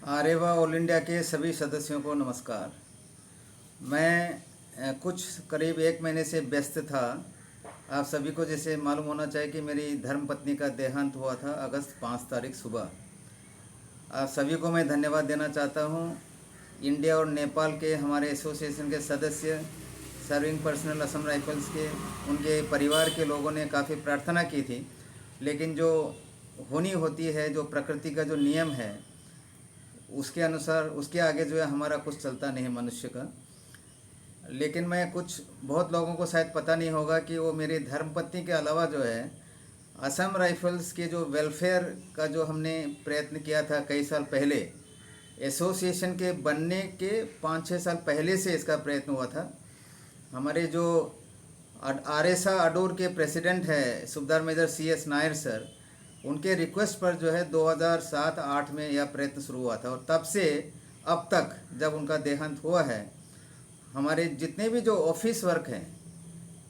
आरेवा all India के सभी सदस्यों को नमस्कार। मैं कुछ करीब 1 महीने से व्यस्त था। आप सभी को जैसे मालूम होना चाहिए कि मेरी धर्मपत्नी का देहांत हुआ था अगस्त 5 तारीख सुबह। आप सभी को मैं धन्यवाद देना चाहता हूँ। इंडिया और नेपाल के हमारे एसोसिएशन के सदस्य, सर्विंग पर्सनल असम राइफल्स के, उनके परिवार के लोगों ने काफ़ी प्रार्थना की थी, लेकिन जो होनी होती है, जो प्रकृति का जो नियम है, उसके अनुसार उसके आगे जो है हमारा कुछ चलता नहीं है मनुष्य का। लेकिन मैं कुछ बहुत लोगों को शायद पता नहीं होगा कि वो मेरी धर्मपत्नी के अलावा जो है असम राइफल्स के जो वेलफेयर का जो हमने प्रयत्न किया था कई साल पहले, एसोसिएशन के बनने के 5-6 साल पहले से इसका प्रयत्न हुआ था। हमारे जो आरएसआ अडोर के प्रेसिडेंट है सुबेदार मेजर CS नायर सर, उनके रिक्वेस्ट पर जो है 2007-8 में यह प्रयत्न शुरू हुआ था और तब से अब तक जब उनका देहांत हुआ है, हमारे जितने भी जो ऑफिस वर्क हैं,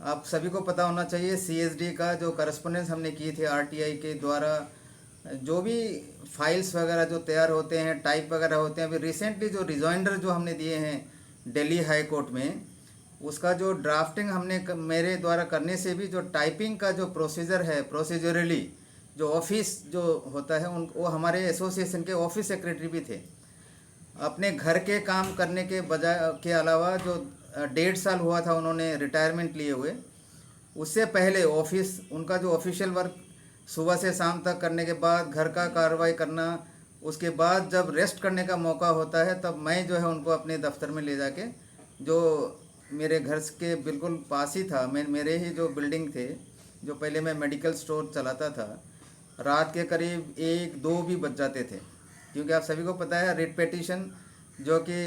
आप सभी को पता होना चाहिए CSD का जो करस्पॉन्डेंस हमने की थी RTI के द्वारा, जो भी फाइल्स वगैरह जो तैयार होते हैं, टाइप वगैरह होते हैं, अभी रिसेंटली जो रिजॉइंडर जो हमने दिए हैं दिल्ली हाई कोर्ट में, उसका जो ड्राफ्टिंग हमने मेरे द्वारा करने से भी जो टाइपिंग का जो प्रोसीजर है, प्रोसीजरली जो ऑफिस जो होता है वो हमारे एसोसिएशन के ऑफिस सेक्रेटरी भी थे। अपने घर के काम करने के बजाय के अलावा जो 1.5 साल हुआ था उन्होंने रिटायरमेंट लिए हुए, उससे पहले ऑफिस उनका जो ऑफिशियल वर्क सुबह से शाम तक करने के बाद घर का कार्रवाई करना, उसके बाद जब रेस्ट करने का मौका होता है तब मैं जो है उनको अपने दफ्तर में ले जाके, जो मेरे घर के बिल्कुल पास ही था, मेरे ही जो बिल्डिंग थे, जो पहले मैं मेडिकल स्टोर चलाता था, रात के करीब 1-2 भी बज जाते थे, क्योंकि आप सभी को पता है रिट पिटीशन जो कि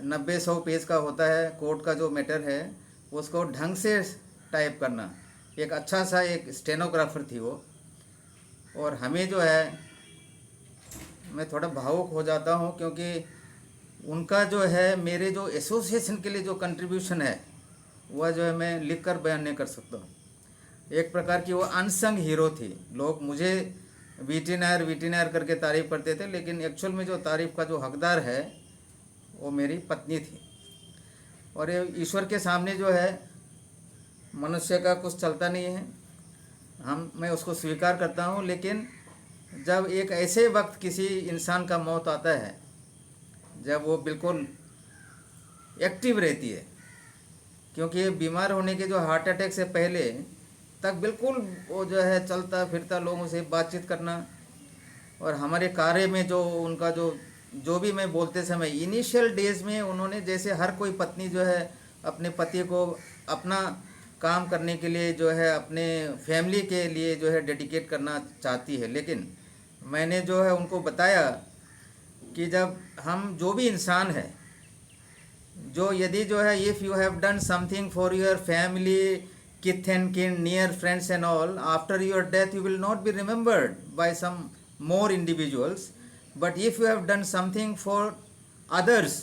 90-100 पेज का होता है, कोर्ट का जो मैटर है उसको ढंग से टाइप करना, एक अच्छा सा एक स्टेनोग्राफर थी वो। और हमें जो है, मैं थोड़ा भावुक हो जाता हूँ क्योंकि उनका जो है मेरे जो एसोसिएशन के लिए जो कंट्रीब्यूशन है वह जो है मैं लिख कर बयान नहीं कर सकता हूँ। एक प्रकार की वो अनसंग हीरो थी। लोग मुझे वीटी नायर करके तारीफ़ करते थे, लेकिन एक्चुअल में जो तारीफ़ का जो हकदार है वो मेरी पत्नी थी। और ये ईश्वर के सामने जो है मनुष्य का कुछ चलता नहीं है, मैं उसको स्वीकार करता हूँ। लेकिन जब एक ऐसे वक्त किसी इंसान का मौत आता है जब वो बिल्कुल एक्टिव रहती है, क्योंकि बीमार होने के जो हार्ट अटैक से पहले तक बिल्कुल वो जो है चलता फिरता, लोगों से बातचीत करना, और हमारे कार्य में जो उनका जो भी मैं बोलते समय इनिशियल डेज में उन्होंने, जैसे हर कोई पत्नी जो है अपने पति को अपना काम करने के लिए जो है अपने फैमिली के लिए जो है डेडिकेट करना चाहती है, लेकिन मैंने जो है उनको बताया कि जब हम जो भी इंसान है, जो यदि जो है if you have done something for your family, kith and kin, near friends and all, after your death you will not be remembered by some more individuals, but if you have done something for others,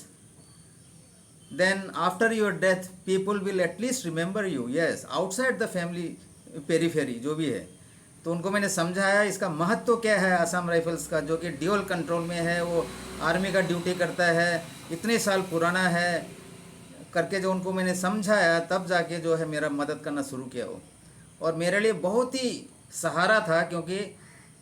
then after your death people will at least remember you, yes, outside the family periphery जो भी है। तो उनको मैंने समझाया इसका महत्व क्या है असम राइफल्स का, जो कि ड्यूअल कंट्रोल में है, वो आर्मी का ड्यूटी करता है, इतने साल पुराना है करके जो उनको मैंने समझाया, तब जाके जो है मेरा मदद करना शुरू किया वो। और मेरे लिए बहुत ही सहारा था, क्योंकि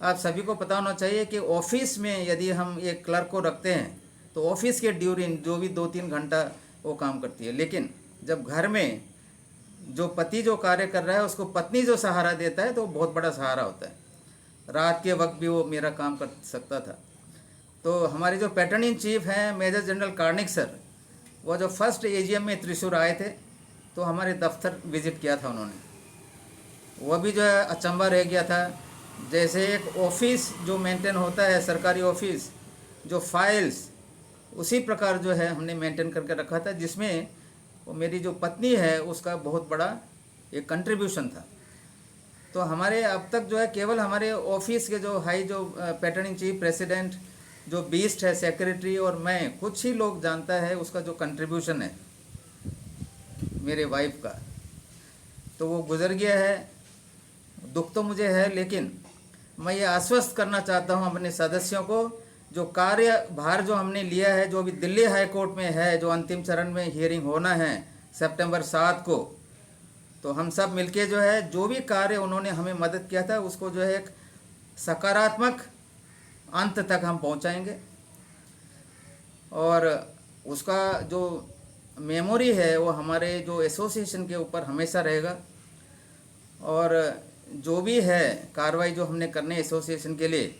आप सभी को पता होना चाहिए कि ऑफिस में यदि हम एक क्लर्क को रखते हैं तो ऑफिस के ड्यूरिंग जो भी 2-3 घंटा वो काम करती है, लेकिन जब घर में जो पति जो कार्य कर रहा है उसको पत्नी जो सहारा देता है तो वो बहुत बड़ा सहारा होता है। रात के वक्त भी वो मेरा काम कर सकता था। तो हमारे जो पैटर्न इन चीफ हैं मेजर जनरल कार्निक सर, वो जो फर्स्ट AGM में त्रिशूर आए थे तो हमारे दफ्तर विजिट किया था उन्होंने, वह भी जो है अचंभा रह गया था। जैसे एक ऑफिस जो मेंटेन होता है, सरकारी ऑफिस, जो फाइल्स, उसी प्रकार जो है हमने मेंटेन करके रखा था, जिसमें वो मेरी जो पत्नी है उसका बहुत बड़ा एक कंट्रीब्यूशन था। तो हमारे अब तक जो है केवल हमारे ऑफिस के जो हाई जो पैटर्न इन चीफ प्रेसिडेंट, जो बीस्ट है सेक्रेटरी, और मैं, कुछ ही लोग जानता है उसका जो कंट्रीब्यूशन है मेरे वाइफ का। तो वो गुजर गया है, दुख तो मुझे है, लेकिन मैं ये आश्वस्त करना चाहता हूँ अपने सदस्यों को जो कार्यभार जो हमने लिया है, जो अभी दिल्ली हाई कोर्ट में है, जो अंतिम चरण में हियरिंग होना है सितंबर 7 को, तो हम सब मिलके जो है जो भी कार्य उन्होंने हमें मदद किया था उसको जो है एक सकारात्मक अंत तक हम पहुंचाएंगे। और उसका जो मेमोरी है वो हमारे जो एसोसिएशन के ऊपर हमेशा रहेगा। और जो भी है कार्रवाई जो हमने करने एसोसिएशन के लिए,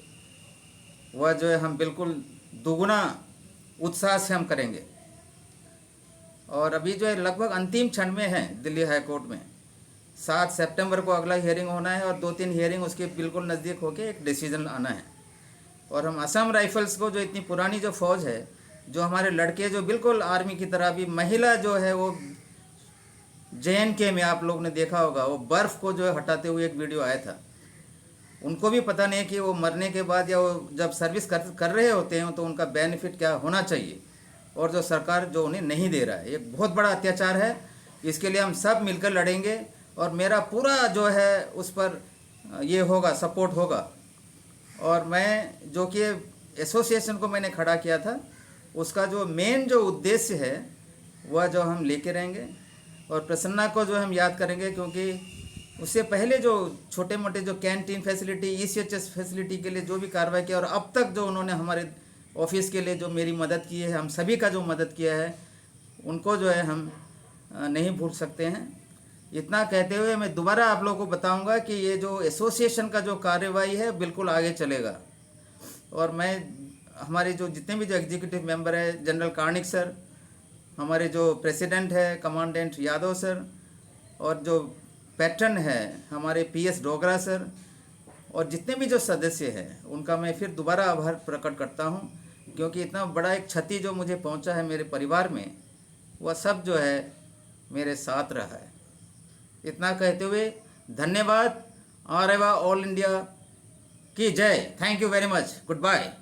वह जो है हम बिल्कुल दुगुना उत्साह से हम करेंगे। और अभी जो है लगभग अंतिम क्षण में है दिल्ली हाई कोर्ट में। 7 सितंबर को अगला हियरिंग होना है और 2-3 हियरिंग उसके बिल्कुल नज़दीक होके एक डिसीजन आना है। और हम असम राइफल्स को, जो इतनी पुरानी जो फौज है, जो हमारे लड़के जो बिल्कुल आर्मी की तरह, भी महिला जो है वो JNK में आप लोग ने देखा होगा, वो बर्फ़ को जो है हटाते हुए एक वीडियो आया था। उनको भी पता नहीं कि वो मरने के बाद या वो जब सर्विस कर रहे होते हैं तो उनका बेनिफिट क्या होना चाहिए, और जो सरकार जो उन्हें नहीं दे रहा है, एक बहुत बड़ा अत्याचार है। इसके लिए हम सब मिलकर लड़ेंगे और मेरा पूरा जो है उस पर ये होगा, सपोर्ट होगा। और मैं जो कि एसोसिएशन को मैंने खड़ा किया था, उसका जो मेन जो उद्देश्य है वह जो हम लेके रहेंगे। और प्रसन्ना को जो हम याद करेंगे, क्योंकि उससे पहले जो छोटे मोटे जो कैंटीन फैसिलिटी, ECHS फैसिलिटी के लिए जो भी कार्रवाई किया, और अब तक जो उन्होंने हमारे ऑफिस के लिए जो मेरी मदद की है, हम सभी का जो मदद किया है, उनको जो है हम नहीं भूल सकते हैं। इतना कहते हुए मैं दोबारा आप लोगों को बताऊंगा कि ये जो एसोसिएशन का जो कार्रवाई है बिल्कुल आगे चलेगा। और मैं हमारे जो जितने भी जो एग्जीक्यूटिव मेंबर है, जनरल कार्निक सर, हमारे जो प्रेसिडेंट है कमांडेंट यादव सर, और जो पैटर्न है हमारे PS डोगरा सर, और जितने भी जो सदस्य हैं उनका मैं फिर दोबारा आभार प्रकट करता हूं, क्योंकि इतना बड़ा एक क्षति जो मुझे पहुंचा है मेरे परिवार में, वह सब जो है मेरे साथ रहा है। इतना कहते हुए धन्यवाद। आरएवा ऑल इंडिया की जय। Thank you very much. Good bye.